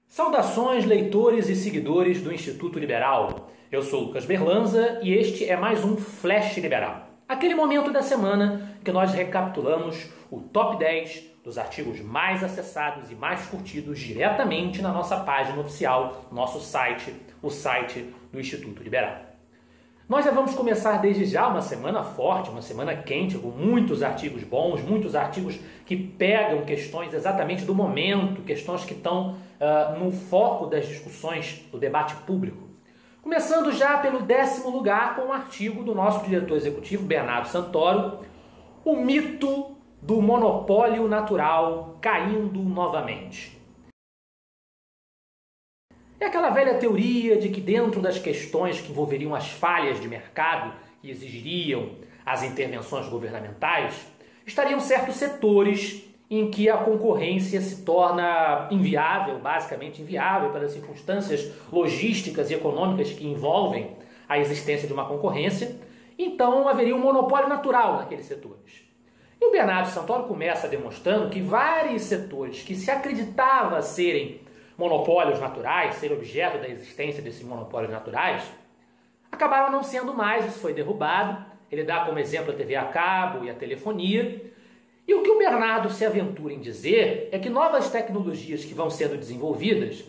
Saudações, leitores e seguidores do Instituto Liberal. Eu sou Lucas Berlanza e este é mais um Flash Liberal. Aquele momento da semana que nós recapitulamos o top 10 dos artigos mais acessados e mais curtidos diretamente na nossa página oficial, nosso site, o site do Instituto Liberal. Nós já vamos começar desde já uma semana forte, uma semana quente, com muitos artigos bons, muitos artigos que pegam questões exatamente do momento, questões que estão no foco das discussões do debate público. Começando já pelo 10º lugar com um artigo do nosso diretor executivo, Bernardo Santoro, o mito do monopólio natural caindo novamente. É aquela velha teoria de que dentro das questões que envolveriam as falhas de mercado e exigiriam as intervenções governamentais, estariam certos setores em que a concorrência se torna inviável, basicamente inviável, pelas circunstâncias logísticas e econômicas que envolvem a existência de uma concorrência, então haveria um monopólio natural naqueles setores. E o Bernardo Santoro começa demonstrando que vários setores que se acreditava serem monopólios naturais, ser objeto da existência desses monopólios naturais, acabaram não sendo mais, isso foi derrubado. Ele dá como exemplo a TV a cabo e a telefonia. E o que o Bernardo se aventura em dizer é que novas tecnologias que vão sendo desenvolvidas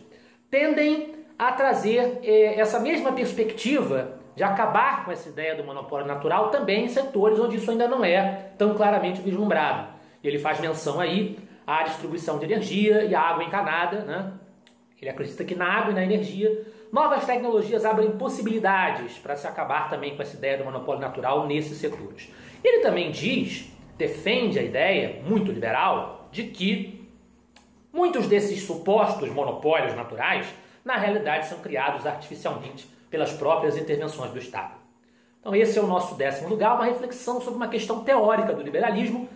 tendem a trazer essa mesma perspectiva de acabar com essa ideia do monopólio natural também em setores onde isso ainda não é tão claramente vislumbrado. E ele faz menção aí à distribuição de energia e à água encanada, né? Ele acredita que na água e na energia, novas tecnologias abrem possibilidades para se acabar também com essa ideia do monopólio natural nesses setores. Ele também defende a ideia, muito liberal, de que muitos desses supostos monopólios naturais, na realidade, são criados artificialmente pelas próprias intervenções do Estado. Então esse é o nosso 10º lugar, uma reflexão sobre uma questão teórica do liberalismo,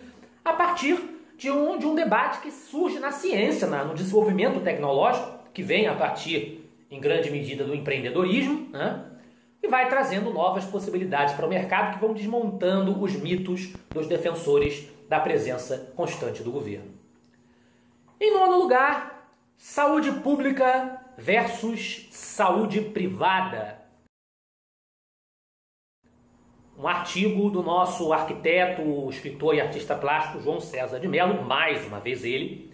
a partir de um debate que surge na ciência, no desenvolvimento tecnológico, que vem a partir, em grande medida, do empreendedorismo, né? E vai trazendo novas possibilidades para o mercado que vão desmontando os mitos dos defensores da presença constante do governo. Em 9º lugar, saúde pública versus saúde privada. Um artigo do nosso arquiteto, escritor e artista plástico João César de Mello, mais uma vez ele,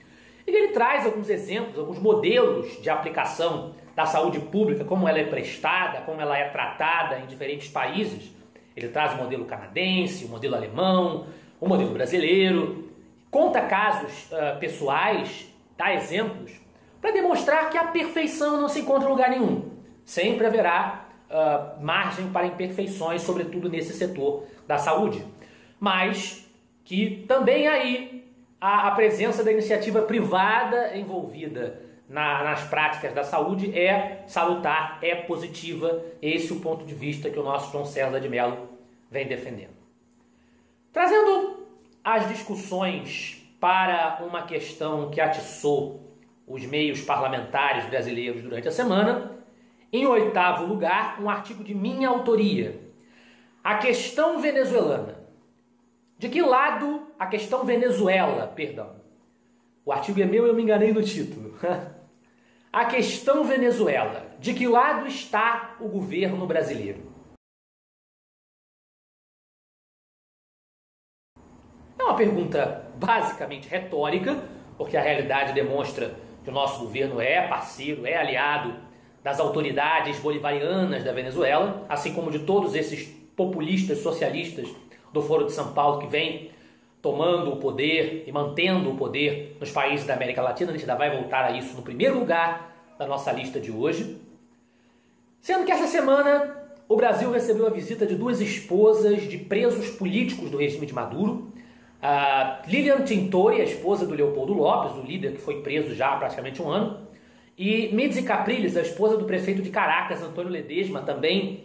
e ele traz alguns exemplos, alguns modelos de aplicação da saúde pública, como ela é prestada, como ela é tratada em diferentes países. Ele traz o modelo canadense, o modelo alemão, o modelo brasileiro, conta casos pessoais, dá exemplos, para demonstrar que a perfeição não se encontra em lugar nenhum. Sempre haverá margem para imperfeições, sobretudo nesse setor da saúde. Mas que também aí a presença da iniciativa privada envolvida nas práticas da saúde é salutar, é positiva. Esse é o ponto de vista que o nosso João César de Mello vem defendendo. Trazendo as discussões para uma questão que atiçou os meios parlamentares brasileiros durante a semana, em 8º lugar, um artigo de minha autoria. A questão venezuelana. De que lado a questão Venezuela, perdão. O artigo é meu e eu me enganei no título. A questão Venezuela. De que lado está o governo brasileiro? É uma pergunta basicamente retórica, porque a realidade demonstra que o nosso governo é parceiro, é aliado das autoridades bolivarianas da Venezuela, assim como de todos esses populistas socialistas do Foro de São Paulo que vem tomando o poder e mantendo o poder nos países da América Latina. A gente ainda vai voltar a isso no primeiro lugar da nossa lista de hoje. Sendo que essa semana o Brasil recebeu a visita de 2 esposas de presos políticos do regime de Maduro. A Lilian Tintori, a esposa do Leopoldo Lopes, o líder que foi preso já há praticamente um ano, e Midzi Capriles, a esposa do prefeito de Caracas, Antônio Ledesma, também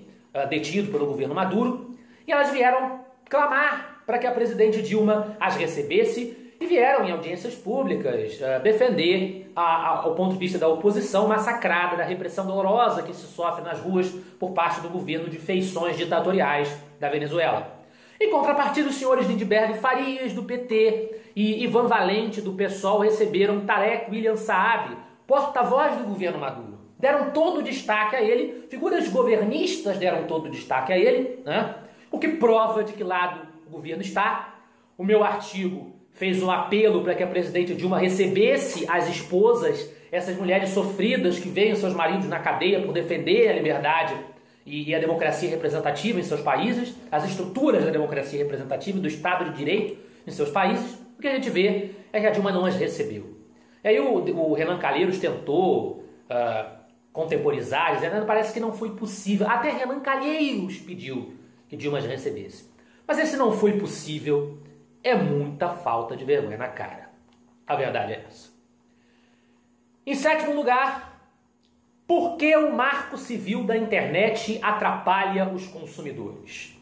detido pelo governo Maduro. E elas vieram clamar para que a presidente Dilma as recebesse e vieram em audiências públicas defender, ao ponto de vista da oposição massacrada, da repressão dolorosa que se sofre nas ruas por parte do governo de feições ditatoriais da Venezuela. Em contrapartida, os senhores Lindbergh Farias, do PT, e Ivan Valente, do PSOL, receberam Tarek William Saab, porta-voz do governo Maduro. Deram todo o destaque a ele, figuras governistas deram todo o destaque a ele, né? O que prova de que lado o governo está. O meu artigo fez um apelo para que a presidente Dilma recebesse as esposas, essas mulheres sofridas que veem seus maridos na cadeia por defender a liberdade e a democracia representativa em seus países, as estruturas da democracia representativa e do Estado de Direito em seus países. O que a gente vê é que a Dilma não as recebeu. E aí o Renan Calheiros tentou contemporizar, dizendo, parece que não foi possível. Até Renan Calheiros pediu que Dilma as recebesse. Mas esse não foi possível é muita falta de vergonha na cara. A verdade é essa. Em sétimo lugar, por que o Marco Civil da internet atrapalha os consumidores?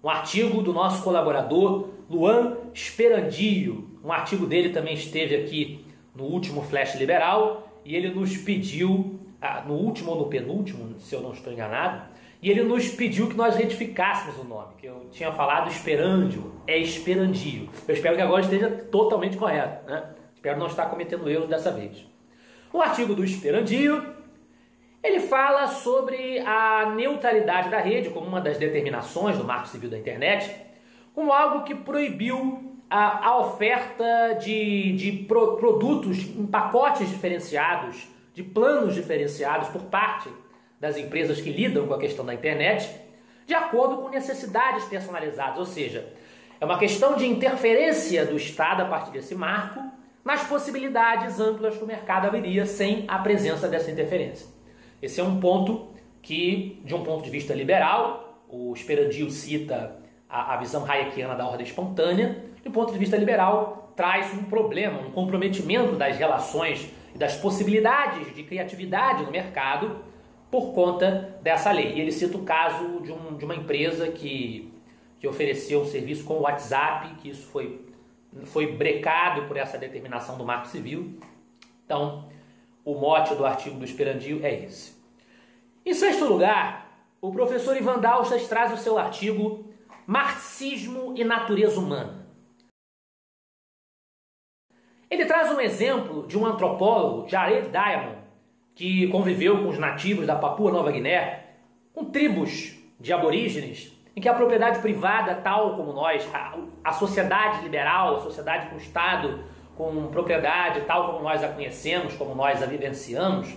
Um artigo do nosso colaborador Luan Sperandio. Um artigo dele também esteve aqui no último Flash Liberal e ele nos pediu, no último ou no penúltimo, se eu não estou enganado, e ele nos pediu que nós retificássemos o nome, que eu tinha falado Sperandio, é Sperandio. Eu espero que agora esteja totalmente correto, né? Espero não estar cometendo erros dessa vez. O artigo do Sperandio, ele fala sobre a neutralidade da rede como uma das determinações do Marco Civil da Internet, como algo que proibiu a oferta de produtos em pacotes diferenciados, de planos diferenciados por parte das empresas que lidam com a questão da internet, de acordo com necessidades personalizadas. Ou seja, é uma questão de interferência do Estado a partir desse marco nas possibilidades amplas que o mercado abriria sem a presença dessa interferência. Esse é um ponto que, de um ponto de vista liberal, o Sperandio cita a visão hayekiana da ordem espontânea, do ponto de vista liberal, traz um problema, um comprometimento das relações e das possibilidades de criatividade no mercado por conta dessa lei. E ele cita o caso de uma empresa que ofereceu um serviço com o WhatsApp, que isso foi brecado por essa determinação do Marco Civil. Então, o mote do artigo do Sperandio é esse. Em sexto lugar, o professor Ivan Dalsas traz o seu artigo Marxismo e Natureza Humana. Ele traz um exemplo de um antropólogo, Jared Diamond, que conviveu com os nativos da Papua Nova Guiné, com tribos de aborígenes, em que a propriedade privada, tal como nós, a sociedade liberal, a sociedade com Estado, com propriedade, tal como nós a conhecemos, como nós a vivenciamos,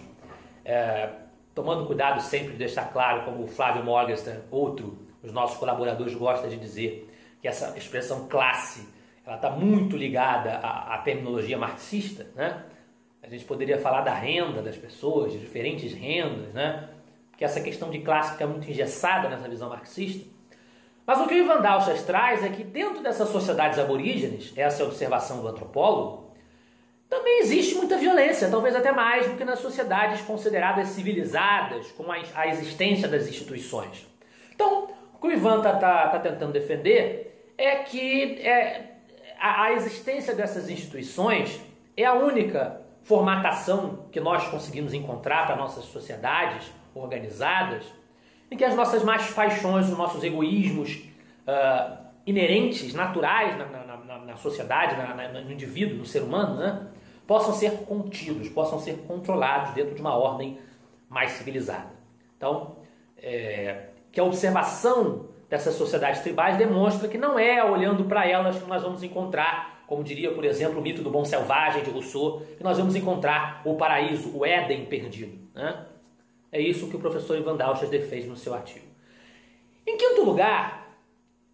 tomando cuidado sempre de deixar claro, como o Flávio Morgenstern, outro dos nossos colaboradores, gosta de dizer, que essa expressão classe, ela está muito ligada à terminologia marxista, né? A gente poderia falar da renda das pessoas, de diferentes rendas, né? Que essa questão de classe fica muito engessada nessa visão marxista. Mas o que o Ivan Dalsas traz é que dentro dessas sociedades aborígenes, essa é a observação do antropólogo, também existe muita violência, talvez até mais do que nas sociedades consideradas civilizadas, com a existência das instituições. Então, o que o Ivan está tentando defender é que a existência dessas instituições é a única formatação que nós conseguimos encontrar para nossas sociedades organizadas, em que as nossas más paixões, os nossos egoísmos inerentes, naturais na sociedade, no indivíduo, no ser humano, né, possam ser contidos, possam ser controlados dentro de uma ordem mais civilizada. Então, que a observação dessas sociedades tribais demonstra que não é olhando para elas que nós vamos encontrar, como diria, por exemplo, o mito do bom selvagem de Rousseau, que nós vamos encontrar o paraíso, o Éden perdido, né? É isso que o professor Ivan Dalsas fez no seu artigo. Em quinto lugar,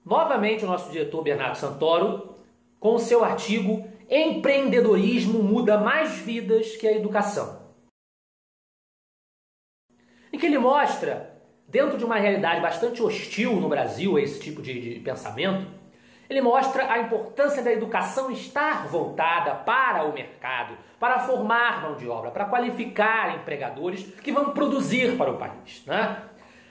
novamente o nosso diretor Bernardo Santoro, com o seu artigo Empreendedorismo muda mais vidas que a educação, em que ele mostra, dentro de uma realidade bastante hostil no Brasil a esse tipo de pensamento, ele mostra a importância da educação estar voltada para o mercado, para formar mão de obra, para qualificar empregadores que vão produzir para o país, né?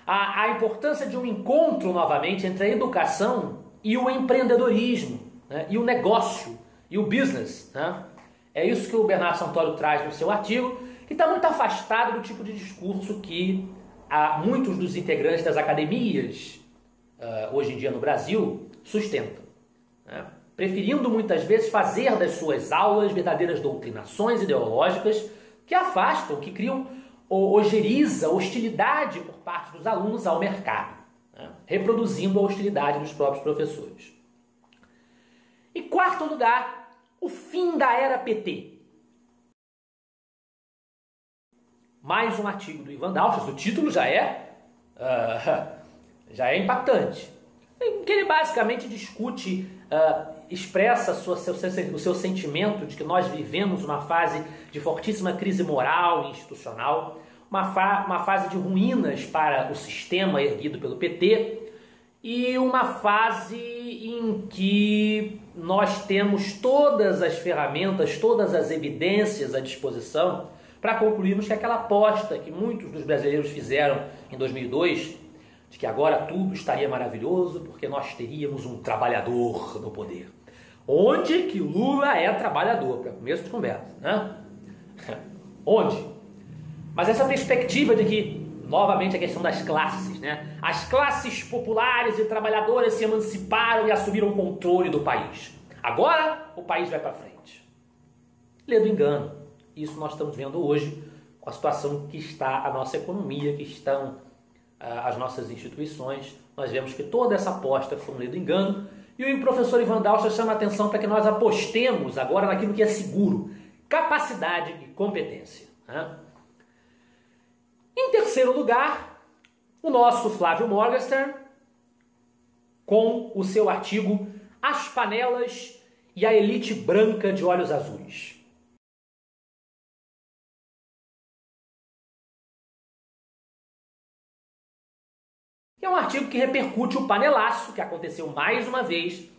A importância de um encontro novamente entre a educação e o empreendedorismo, né? E o negócio, e o business, né? É isso que o Bernardo Santoro traz no seu artigo, que está muito afastado do tipo de discurso que muitos dos integrantes das academias hoje em dia no Brasil, sustentam, né? Preferindo muitas vezes fazer das suas aulas verdadeiras doutrinações ideológicas que afastam, que criam ojeriza, hostilidade por parte dos alunos ao mercado, né? Reproduzindo a hostilidade dos próprios professores. Em quarto lugar, o fim da era PT. Mais um artigo do Ivan Dalsas, o título já é impactante, em que ele basicamente discute, expressa o seu sentimento de que nós vivemos uma fase de fortíssima crise moral e institucional, uma fase de ruínas para o sistema erguido pelo PT e uma fase em que nós temos todas as ferramentas, todas as evidências à disposição para concluirmos que aquela aposta que muitos dos brasileiros fizeram em 2002, de que agora tudo estaria maravilhoso porque nós teríamos um trabalhador no poder. Onde que Lula é trabalhador, para começo de conversa, né? Onde? Mas essa perspectiva de que, novamente, a questão das classes, né? As classes populares e trabalhadoras se emanciparam e assumiram o controle do país. Agora o país vai para frente. Lê do engano. Isso nós estamos vendo hoje com a situação que está a nossa economia, que estão as nossas instituições. Nós vemos que toda essa aposta foi um lê do engano. E o professor Ivan Dalsas chama a atenção para que nós apostemos agora naquilo que é seguro. Capacidade e competência, né? Em terceiro lugar, o nosso Flávio Morgenstern, com o seu artigo As Panelas e a Elite Branca de Olhos Azuis. É um artigo que repercute o panelaço que aconteceu mais uma vez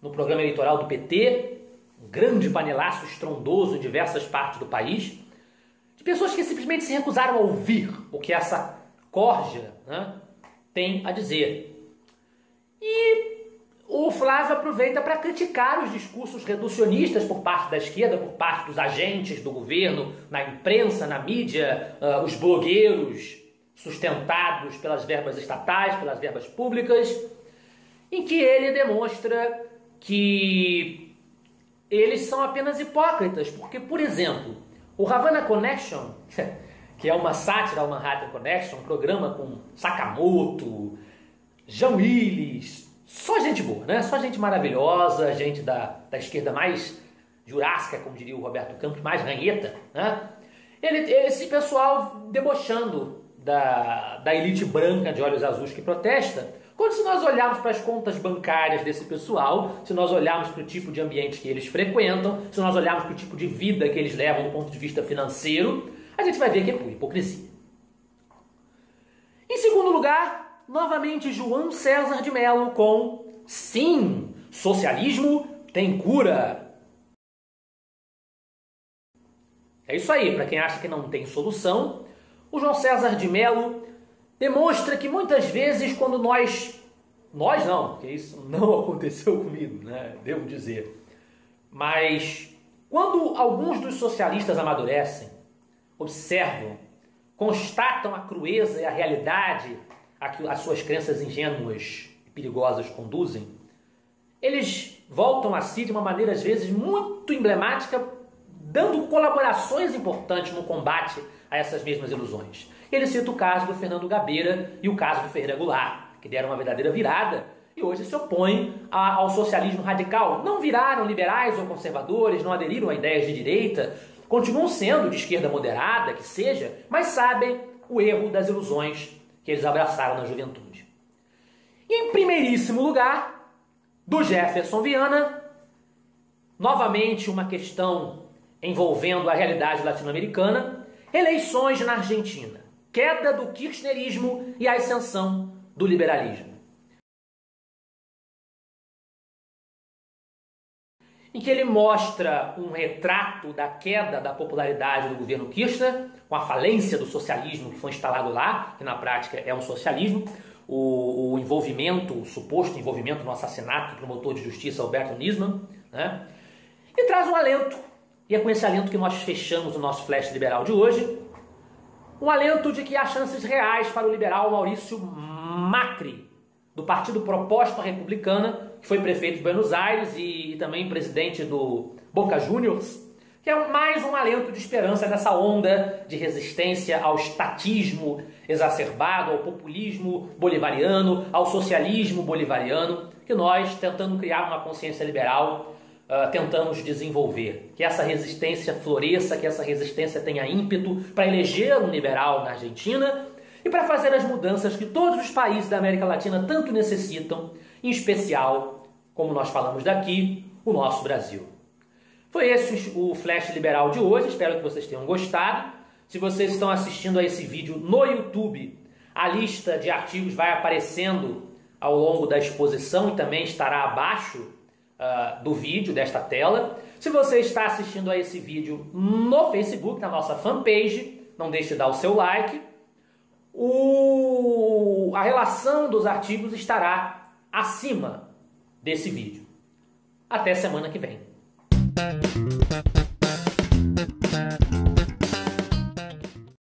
no programa eleitoral do PT, um grande panelaço estrondoso em diversas partes do país, de pessoas que simplesmente se recusaram a ouvir o que essa corja, né, tem a dizer. E o Flávio aproveita para criticar os discursos reducionistas por parte da esquerda, por parte dos agentes do governo, na imprensa, na mídia, os blogueiros sustentados pelas verbas estatais, pelas verbas públicas, em que ele demonstra que eles são apenas hipócritas, porque, por exemplo, o Havana Connection, que é uma sátira ao Manhattan Connection, um programa com Sakamoto, Jean Willis, só gente boa, né? Só gente maravilhosa, gente da esquerda mais jurássica, como diria o Roberto Campos, mais ranheta, né? Esse pessoal debochando da elite branca de olhos azuis que protesta, quando se nós olharmos para as contas bancárias desse pessoal, se nós olharmos para o tipo de ambiente que eles frequentam, se nós olharmos para o tipo de vida que eles levam do ponto de vista financeiro, a gente vai ver que é pura hipocrisia. Em segundo lugar, novamente João César de Mello com sim, socialismo tem cura. É isso aí, para quem acha que não tem solução, o João César de Mello demonstra que muitas vezes quando nós não, porque isso não aconteceu comigo, né? Devo dizer, mas quando alguns dos socialistas amadurecem, observam, constatam a crueza e a realidade a que as suas crenças ingênuas e perigosas conduzem, eles voltam a si de uma maneira às vezes muito emblemática, dando colaborações importantes no combate a essas mesmas ilusões. Ele cita o caso do Fernando Gabeira e o caso do Ferreira Goulart, que deram uma verdadeira virada e hoje se opõem ao socialismo radical. Não viraram liberais ou conservadores, não aderiram a ideias de direita, continuam sendo de esquerda moderada, que seja, mas sabem o erro das ilusões que eles abraçaram na juventude. E em primeiríssimo lugar, do Jefferson Viana, novamente uma questão envolvendo a realidade latino-americana, eleições na Argentina, queda do kirchnerismo e a ascensão do liberalismo. Em que ele mostra um retrato da queda da popularidade do governo Kirchner, com a falência do socialismo que foi instalado lá, que na prática é um socialismo, o envolvimento, o suposto envolvimento no assassinato do promotor de justiça Alberto Nisman, né? E traz um alento, e é com esse alento que nós fechamos o nosso flash liberal de hoje, um alento de que há chances reais para o liberal Maurício Macri, do Partido Proposta Republicana, que foi prefeito de Buenos Aires e também presidente do Boca Juniors, que é mais um alento de esperança nessa onda de resistência ao estatismo exacerbado, ao populismo bolivariano, ao socialismo bolivariano, que nós, tentando criar uma consciência liberal, tentamos desenvolver. Que essa resistência floresça, que essa resistência tenha ímpeto para eleger um liberal na Argentina e para fazer as mudanças que todos os países da América Latina tanto necessitam, em especial, como nós falamos daqui, o nosso Brasil. Foi esse o Flash Liberal de hoje, espero que vocês tenham gostado. Se vocês estão assistindo a esse vídeo no YouTube, a lista de artigos vai aparecendo ao longo da exposição e também estará abaixo do vídeo, desta tela. Se você está assistindo a esse vídeo no Facebook, na nossa fanpage, não deixe de dar o seu like. A relação dos artigos estará acima desse vídeo. Até semana que vem.